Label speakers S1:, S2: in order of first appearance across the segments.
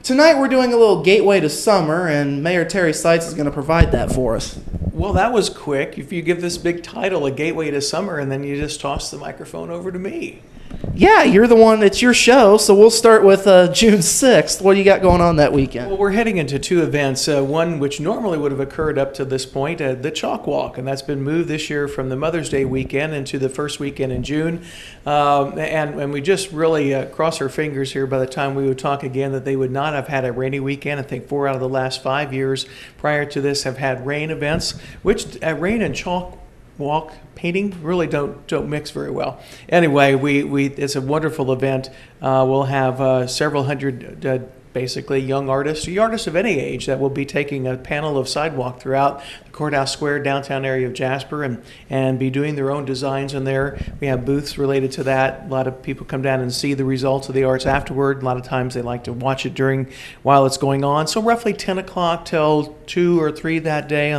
S1: Tonight we're doing a little gateway to summer, and Mayor Terry Seitz is going to provide that for us.
S2: Well, that was quick. If you give this big title, A Gateway to Summer, and then you just toss the microphone over to me.
S1: Yeah, you're the one. It's your show, so we'll start with June 6th. What do you got going on that weekend?
S2: Well, we're heading into two events. One which normally would have occurred up to this point, the Chalk Walk, and that's been moved this year from the Mother's Day weekend into the first weekend in June. And we just really cross our fingers here by the time we would talk again that they would not have had a rainy weekend. I think 4 out of the last 5 years prior to this have had rain events, which rain and chalk walk painting really don't mix very well. Anyway, it's a wonderful event. We'll have several hundred basically young artists of any age that will be taking a panel of sidewalk throughout the Courthouse Square downtown area of Jasper and be doing their own designs in there. We have booths related to that. A lot of people come down and see the results of the arts afterward. A lot of times they like to watch it while it's going on. So roughly 10 o'clock till 2 or 3 that day.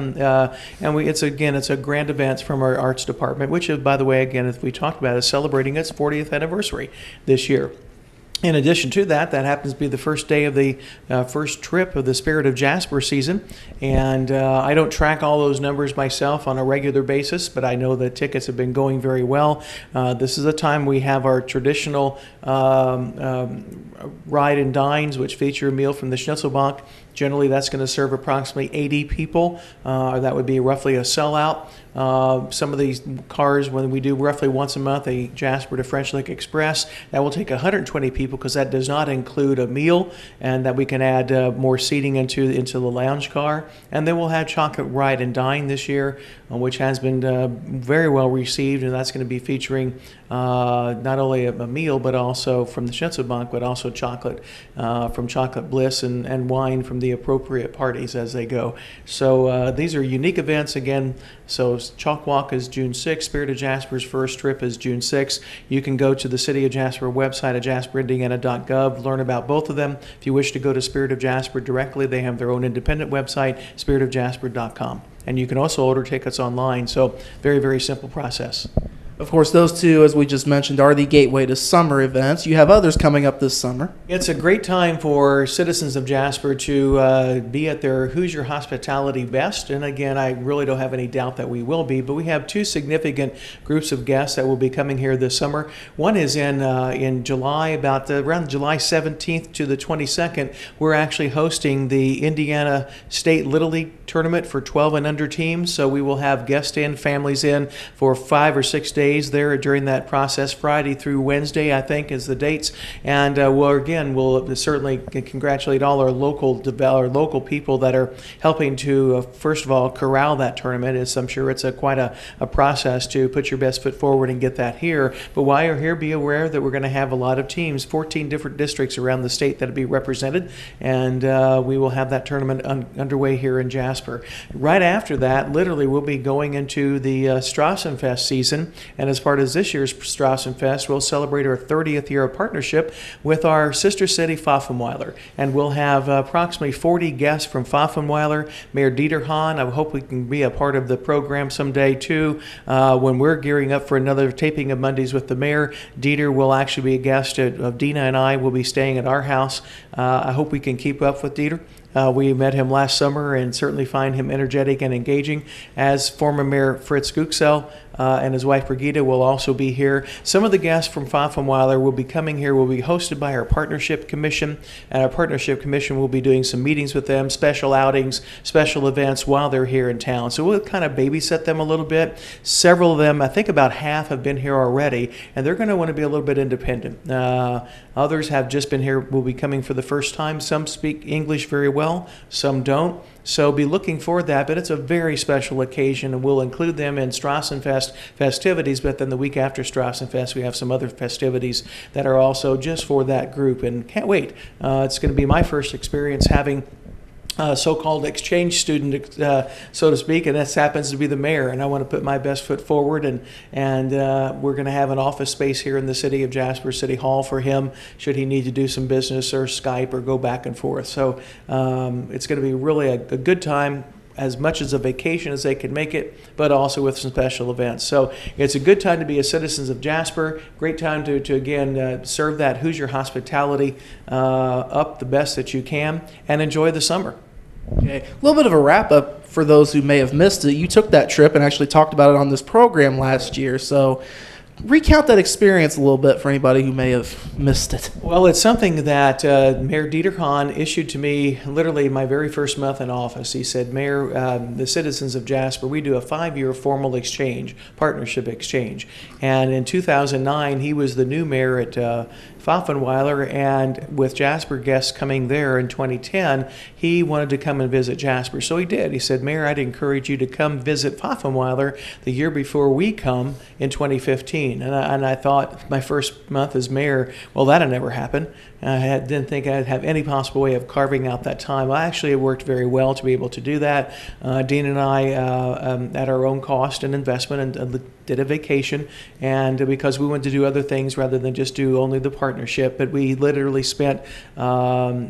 S2: It's a grand event from our arts department, which is, by the way, again, as we talked about, is celebrating its 40th anniversary this year. In addition to that happens to be the first day of the first trip of the Spirit of Jasper season. And I don't track all those numbers myself on a regular basis, but I know that tickets have been going very well. This is a time we have our traditional ride and dines, which feature a meal from the Schnitzelbank. Generally, that's going to serve approximately 80 people. That would be roughly a sellout. Some of these cars, when we do roughly once a month, a Jasper to French Lick Express, that will take 120 people because that does not include a meal, and that we can add more seating into the lounge car. And then we'll have Chocolate Ride and Dine this year, which has been very well received, and that's going to be featuring not only a meal, but also from the Schnitzelbank, but also chocolate from Chocolate Bliss and wine from the appropriate parties as they go. So these are unique events again. So Chalk Walk is June 6th. Spirit of Jasper's first trip is June 6th. You can go to the City of Jasper website at jasperindiana.gov, learn about both of them. If you wish to go to Spirit of Jasper directly, they have their own independent website, spiritofjasper.com. And you can also order tickets online. So very, very simple process.
S1: Of course, those two, as we just mentioned, are the gateway to summer events. You have others coming up this summer.
S2: It's a great time for citizens of Jasper to be at their Who's Your Hospitality Best. And again, I really don't have any doubt that we will be, but we have two significant groups of guests that will be coming here this summer. One is in July, around July 17th to the 22nd. We're actually hosting the Indiana State Little League Tournament for 12 and under teams. So we will have guests in, families in for 5 or 6 days there during that process. Friday through Wednesday, I think, is the dates. And we'll certainly congratulate all our local people that are helping to, first of all, corral that tournament. I'm sure it's quite a process to put your best foot forward and get that here. But while you're here, be aware that we're going to have a lot of teams, 14 different districts around the state that will be represented, and we will have that tournament underway here in Jasper. Right after that, literally, we'll be going into the Strassenfest season. And as part of this year's Strassenfest, we'll celebrate our 30th year of partnership with our sister city, Pfaffenweiler. And we'll have approximately 40 guests from Pfaffenweiler. Mayor Dieter Hahn, I hope we can be a part of the program someday too. When we're gearing up for another taping of Mondays with the mayor, Dieter will actually be a guest of Dina and I will be staying at our house. I hope we can keep up with Dieter. We met him last summer and certainly find him energetic and engaging, as former Mayor Fritz Guxel and his wife Brigitte will also be here. Some of the guests from Pfaffenweiler will be coming here, will be hosted by our Partnership Commission, and our Partnership Commission will be doing some meetings with them, special outings, special events while they're here in town. So we'll kind of babysit them a little bit. Several of them, I think about half, have been here already, and they're going to want to be a little bit independent. Others have just been here, will be coming for the first time. Some speak English very well, some don't. So be looking for that, but it's a very special occasion, and we'll include them in Strassenfest festivities, but then the week after Strassenfest, we have some other festivities that are also just for that group, and can't wait. It's going to be my first experience having so-called exchange student, so to speak, and this happens to be the mayor, and I want to put my best foot forward, and we're going to have an office space here in the city of Jasper City Hall for him should he need to do some business or Skype or go back and forth. So it's going to be really a good time. as much as a vacation as they could make it, but also with some special events. So it's a good time to be a citizens of Jasper. Great time to again, serve that Hoosier hospitality up the best that you can and enjoy the summer.
S1: Okay. A little bit of a wrap-up for those who may have missed it. You took that trip and actually talked about it on this program last year. So recount that experience a little bit for anybody who may have missed it.
S2: Well, it's something that Mayor Dieter Hahn issued to me literally my very first month in office. He said, Mayor, the citizens of Jasper, we do a 5-year formal exchange, partnership exchange. And in 2009, he was the new mayor at Pfaffenweiler, and with Jasper guests coming there in 2010, he wanted to come and visit Jasper. So he did. He said, Mayor, I'd encourage you to come visit Pfaffenweiler the year before we come in 2015. And I thought my first month as mayor, well, that'll never happen. I didn't think I'd have any possible way of carving out that time. Actually, it worked very well to be able to do that. Dean and I, at our own cost and investment, and did a vacation, and because we wanted to do other things rather than just do only the partnership, but we literally spent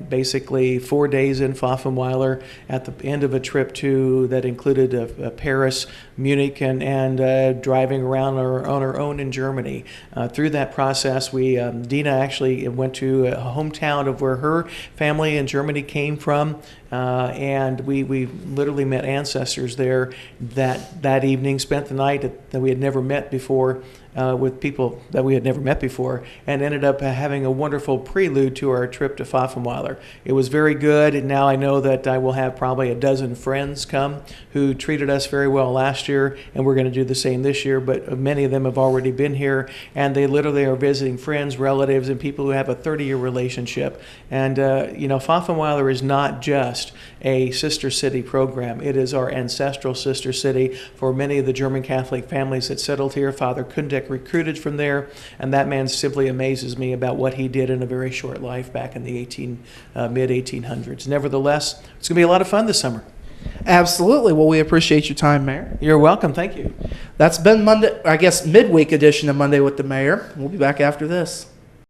S2: basically 4 days in Pfaffenweiler at the end of a trip that included Paris, Munich, and driving around on our own in Germany. Through that process, Dina actually went to a hometown of where her family in Germany came from, and we literally met ancestors there that evening, spent the night that we had never met before, with people that we had never met before, and ended up having a wonderful prelude to our trip to Pfaffenweiler. It was very good, and now I know that I will have probably a dozen friends come who treated us very well last year, and we're going to do the same this year, but many of them have already been here, and they literally are visiting friends, relatives, and people who have a 30-year relationship. And, Pfaffenweiler is not just a sister city program. It is our ancestral sister city for many of the German Catholic families that settled here. Father Kundek recruited from there, and that man simply amazes me about what he did in a very short life back in the mid-1800s. Nevertheless, it's going to be a lot of fun this summer.
S1: Absolutely. Well, we appreciate your time, Mayor.
S2: You're welcome. Thank you.
S1: That's been midweek edition of Monday with the Mayor. We'll be back after this.